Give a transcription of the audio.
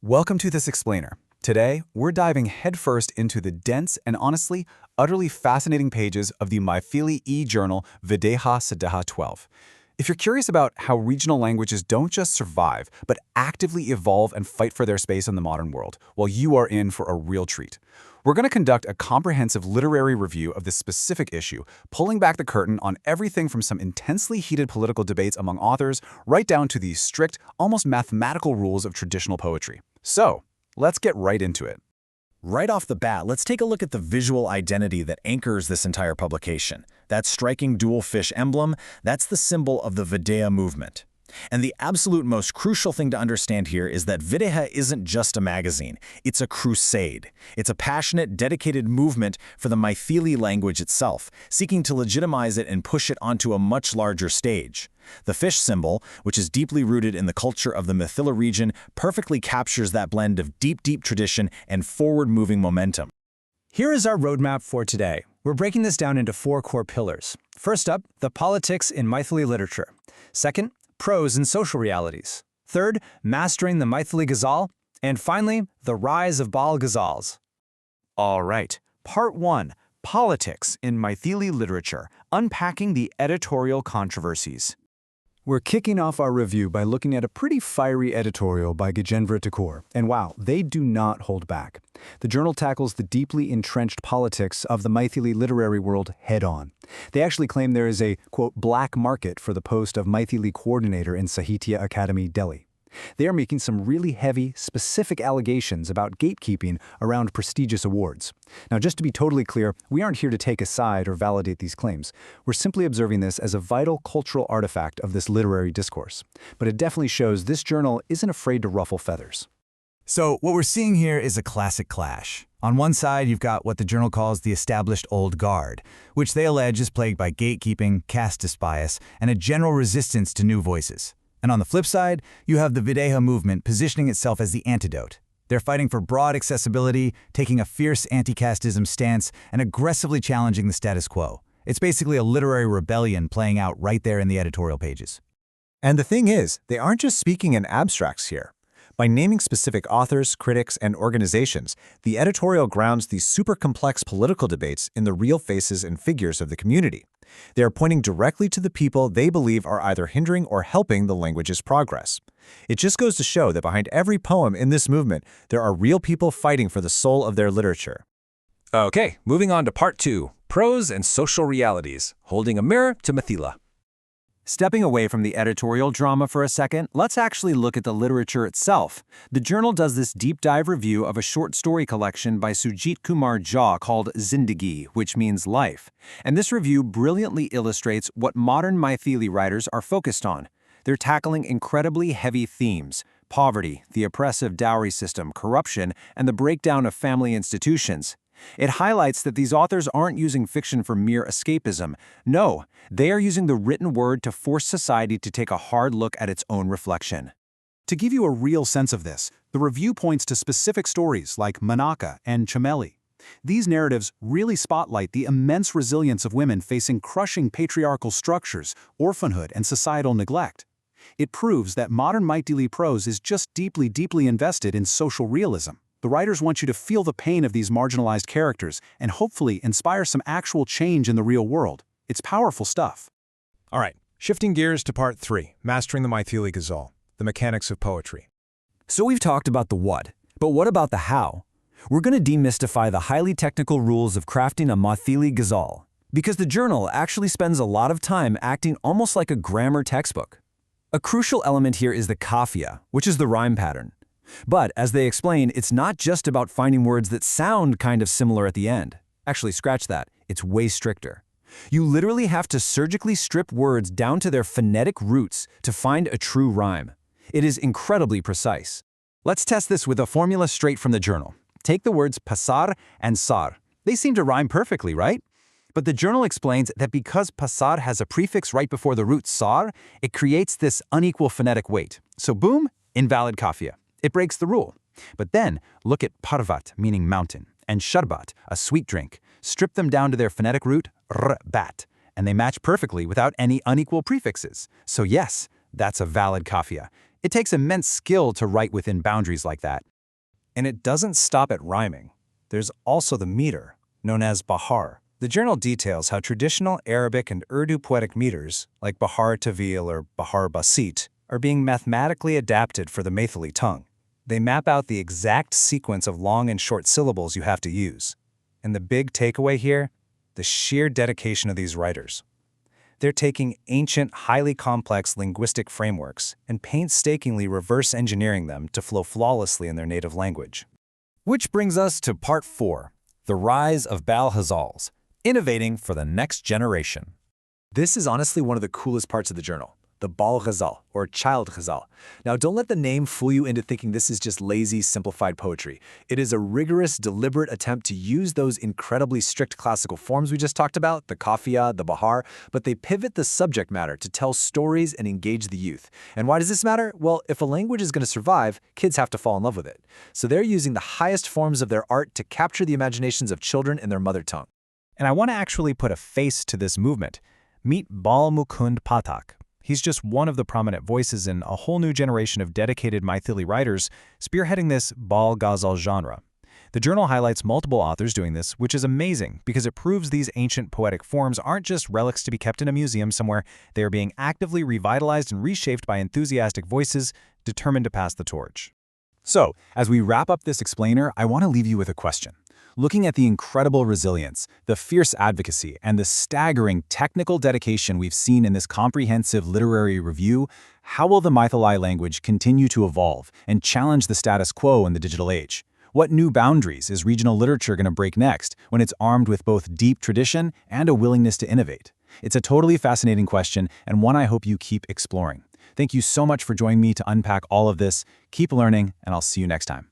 Welcome to This Explainer. Today, we're diving headfirst into the dense and honestly, utterly fascinating pages of the Maithili e-journal Videha Sedeha 12. If you're curious about how regional languages don't just survive, but actively evolve and fight for their space in the modern world, well, you are in for a real treat. We're going to conduct a comprehensive literary review of this specific issue, pulling back the curtain on everything from some intensely heated political debates among authors right down to the strict, almost mathematical rules of traditional poetry. So, let's get right into it. Right off the bat, let's take a look at the visual identity that anchors this entire publication. That striking dual fish emblem, that's the symbol of the Videha movement. And the absolute most crucial thing to understand here is that Videha isn't just a magazine, it's a crusade. It's a passionate, dedicated movement for the Maithili language itself, seeking to legitimize it and push it onto a much larger stage. The fish symbol, which is deeply rooted in the culture of the Maithili region, perfectly captures that blend of deep tradition and forward-moving momentum. Here is our roadmap for today. We're breaking this down into 4 core pillars. First up, the politics in Maithili literature. Second, prose and social realities. Third, mastering the Maithili ghazal. And finally, the rise of Baal ghazals. All right, Part 1, Politics in Maithili Literature, Unpacking the Editorial Controversies. We're kicking off our review by looking at a pretty fiery editorial by Gajendra Thakur, and wow, they do not hold back. The journal tackles the deeply entrenched politics of the Maithili literary world head-on. They actually claim there is a, quote, black market for the post of Maithili coordinator in Sahitya Academy, Delhi. They are making some really heavy, specific allegations about gatekeeping around prestigious awards. Now, just to be totally clear, we aren't here to take a side or validate these claims. We're simply observing this as a vital cultural artifact of this literary discourse. But it definitely shows this journal isn't afraid to ruffle feathers. So what we're seeing here is a classic clash. On one side, you've got what the journal calls the established old guard, which they allege is plagued by gatekeeping, caste bias, and a general resistance to new voices. And on the flip side, you have the Videha movement positioning itself as the antidote. They're fighting for broad accessibility, taking a fierce anti-casteism stance, and aggressively challenging the status quo. It's basically a literary rebellion playing out right there in the editorial pages. And the thing is, they aren't just speaking in abstracts here. By naming specific authors, critics, and organizations, the editorial grounds these super complex political debates in the real faces and figures of the community. They are pointing directly to the people they believe are either hindering or helping the language's progress. It just goes to show that behind every poem in this movement, there are real people fighting for the soul of their literature. Okay, moving on to Part 2, Prose and Social Realities, Holding a Mirror to Maithili. Stepping away from the editorial drama for a second, let's actually look at the literature itself. The journal does this deep dive review of a short story collection by Sujit Kumar Jha called Zindagi, which means life. And this review brilliantly illustrates what modern Maithili writers are focused on. They're tackling incredibly heavy themes: poverty, the oppressive dowry system, corruption, and the breakdown of family institutions. It highlights that these authors aren't using fiction for mere escapism. No, they are using the written word to force society to take a hard look at its own reflection. To give you a real sense of this, the review points to specific stories like Manaka and Chameli. These narratives really spotlight the immense resilience of women facing crushing patriarchal structures, orphanhood, and societal neglect. It proves that modern Maithili prose is just deeply invested in social realism. The writers want you to feel the pain of these marginalized characters and hopefully inspire some actual change in the real world. It's powerful stuff. All right, shifting gears to Part 3, Mastering the Maithili Ghazal, the Mechanics of Poetry. So we've talked about the what, but what about the how? We're going to demystify the highly technical rules of crafting a Maithili ghazal, because the journal actually spends a lot of time acting almost like a grammar textbook. A crucial element here is the kafia, which is the rhyme pattern. But, as they explain, it's not just about finding words that sound kind of similar at the end. Actually, scratch that. It's way stricter. You literally have to surgically strip words down to their phonetic roots to find a true rhyme. It is incredibly precise. Let's test this with a formula straight from the journal. Take the words pasar and sar. They seem to rhyme perfectly, right? But the journal explains that because pasar has a prefix right before the root sar, it creates this unequal phonetic weight. So boom, invalid kafia. It breaks the rule. But then, look at parvat, meaning mountain, and sharbat, a sweet drink. Strip them down to their phonetic root, bat, and they match perfectly without any unequal prefixes. So yes, that's a valid kafia. It takes immense skill to write within boundaries like that. And it doesn't stop at rhyming. There's also the meter, known as Bahar. The journal details how traditional Arabic and Urdu poetic meters, like Bahar Tawil or Bahar Basit, are being mathematically adapted for the Maithili tongue. They map out the exact sequence of long and short syllables you have to use. And the big takeaway here? The sheer dedication of these writers. They're taking ancient, highly complex linguistic frameworks and painstakingly reverse engineering them to flow flawlessly in their native language. Which brings us to part 4, the rise of Bal Ghazals, innovating for the next generation. This is honestly one of the coolest parts of the journal, the Bal Ghazal, or Child Ghazal. Now, don't let the name fool you into thinking this is just lazy, simplified poetry. It is a rigorous, deliberate attempt to use those incredibly strict classical forms we just talked about, the Kafiya, the Bahar, but they pivot the subject matter to tell stories and engage the youth. And why does this matter? Well, if a language is going to survive, kids have to fall in love with it. So they're using the highest forms of their art to capture the imaginations of children in their mother tongue. And I want to actually put a face to this movement. Meet Bal Mukund Pathak. He's just one of the prominent voices in a whole new generation of dedicated Maithili writers spearheading this Bal Ghazal genre. The journal highlights multiple authors doing this, which is amazing because it proves these ancient poetic forms aren't just relics to be kept in a museum somewhere. They are being actively revitalized and reshaped by enthusiastic voices determined to pass the torch. So, as we wrap up this explainer, I want to leave you with a question. Looking at the incredible resilience, the fierce advocacy, and the staggering technical dedication we've seen in this comprehensive literary review, how will the Maithili language continue to evolve and challenge the status quo in the digital age? What new boundaries is regional literature going to break next when it's armed with both deep tradition and a willingness to innovate? It's a totally fascinating question and one I hope you keep exploring. Thank you so much for joining me to unpack all of this. Keep learning, and I'll see you next time.